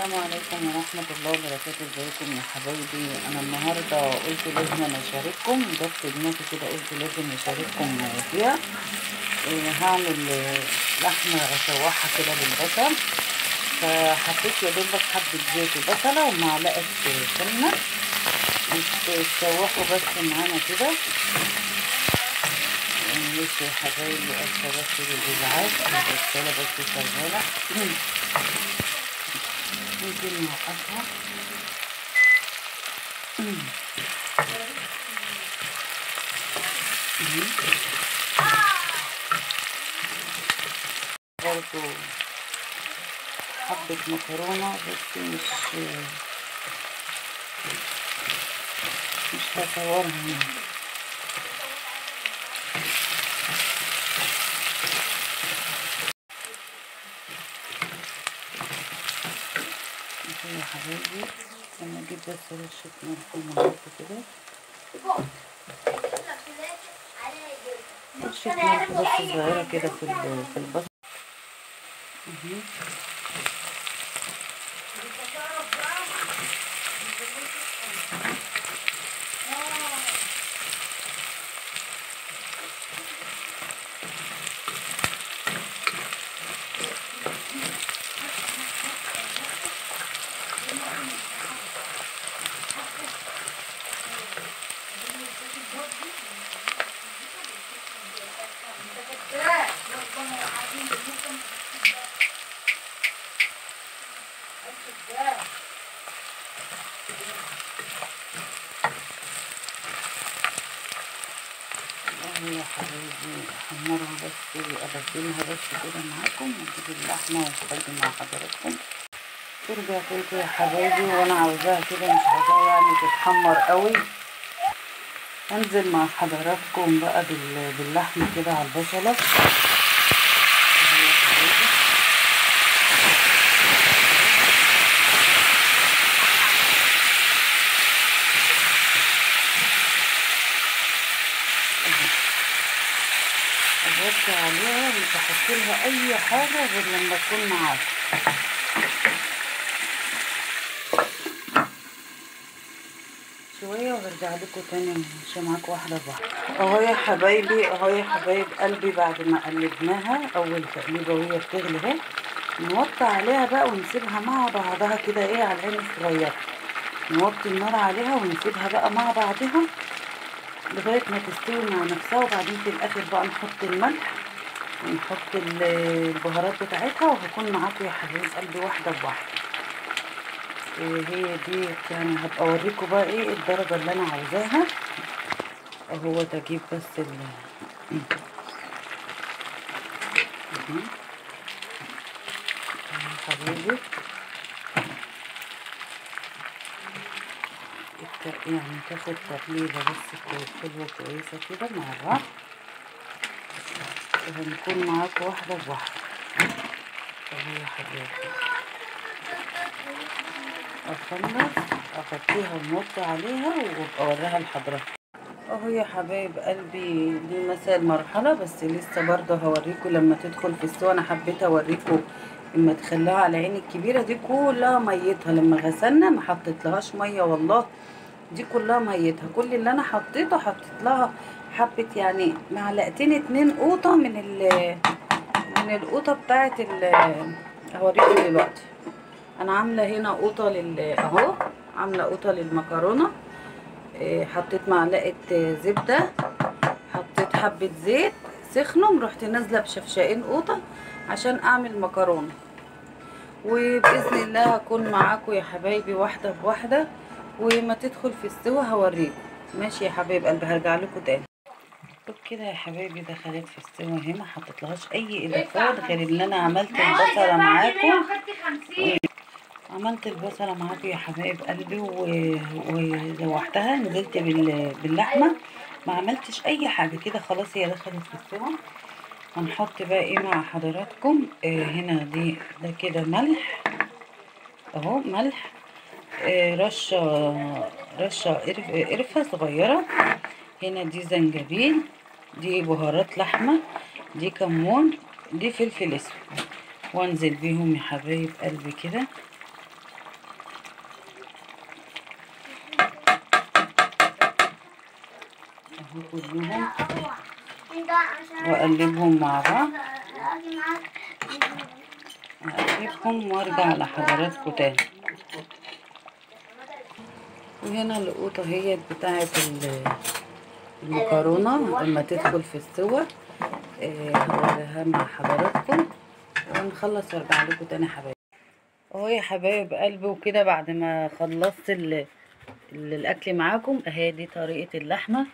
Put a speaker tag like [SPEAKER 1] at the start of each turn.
[SPEAKER 1] السلام عليكم ورحمة الله وبركاته. ازيكم يا حبايبي؟ انا النهاردة قلت لازم اشارككم، جت في دماغي كده قلت لازم اشارككم فيها. هعمل لحمة اشوحها كده بالبصل، فحطيت يا دوبك حبة زيت وبصلة ومعلقة سمنة يتشوحوا بس معانا كده. لسه يا حبايبي اسفة بس بالازعاج، الغسالة بس شغالة. ممكن نوقفها. برضو حبة مكرونة بس مش هصورها هنا. يا حبايبي انا اجيب بس رشة ملح وملح كده، رشة ملح بس صغيرة كده في البصل. يا حبايبي احمرها بس، ابدلها بس كده معاكم واجيب اللحمه واخلي مع حضراتكم. ترجع كده يا حبايبي وانا عاوزاها كده، مش عاوزاها يعني تتحمر قوي. انزل مع حضراتكم بقى باللحمه كده على البصله. اغطي عليها، مش هحط لها اي حاجه غير لما تكون معاكم. شويه وهرجع لكم تاني عشان معاكم واحده بواحده. اهو يا حبايبي، اهو يا حبايب قلبي، بعد ما قلبناها اول تقليبه وهي بتغلي اهي، نوطي عليها بقى ونسيبها مع بعضها كده ايه على العين الصغيره. نوطي النار عليها ونسيبها بقى مع بعضها لغايه ما تستوي مع نفسها، وبعدين في الاخر بقى نحط الملح ونحط البهارات بتاعتها، وهكون معاكم يا حبايب قلبي واحده بواحده. هي دي يعني هبقى اوريكم بقى ايه الدرجه اللي انا عاوزاها. اهو تجيب بس حبايبي يعني تاخد تقليبه بس حلوه كويسه كده مع بعض، وهنكون معاكم واحده بواحده. اهو يا حبايبي اخلص اغطيها ونوطي عليها وابقى اوريها لحضرتك. اهو يا حبايب قلبي دي مثلا مرحله، بس لسه برضه هوريكم لما تدخل في السوا. انا حبيت اوريكم اما تخليها على عين الكبيره دي كلها ميتها، لما غسلنا ما حطيتلهاش ميه والله، دي كلها ميتها. كل اللي انا حطيته حطيت لها حبه يعني معلقتين 2 قوطه من القوطه بتاعت هوريكم دلوقتي. انا عامله هنا قوطه اهو عامله قوطه للمكرونه. حطيت معلقه زبده، حطيت حبه زيت سخنهم، رحت نازله بشفشقين قوطه عشان اعمل مكرونه. وباذن الله هكون معاكم يا حبايبي واحده بواحده، وما تدخل في السوا هوريكم. ماشي يا حبايب قلبي، هرجع لكم تاني. طب كده يا حبايبي دخلت في السوا اهي، ما حطيتلهاش اي اضافات غير ان انا عملت البصله معاكم. عملت البصله معاكم يا حبايب قلبي وزوحتها، نزلت باللحمه، ما عملتش اي حاجه كده. خلاص هي دخلت في السوا. هنحط بقى ايه مع حضراتكم؟ هنا ده كده ملح اهو، ملح، رشه قرفه صغيره. هنا دي زنجبيل، دي بهارات لحمه، دي كمون، دي فلفل اسود. وانزل بيهم يا حبايب قلبي كده اهو كلهم واقلبهم مع بعض. هقلبهم وارجع لحضراتكم تاني. وهنا القوطة هي بتاعة المكرونة لما تدخل في السوا. هوريها مع حضراتكم ونخلص وارجع لكم تاني يا حبايبي. اهو يا حبايب قلبي وكده بعد ما خلصت الاكل معاكم اهي دي طريقة اللحمة.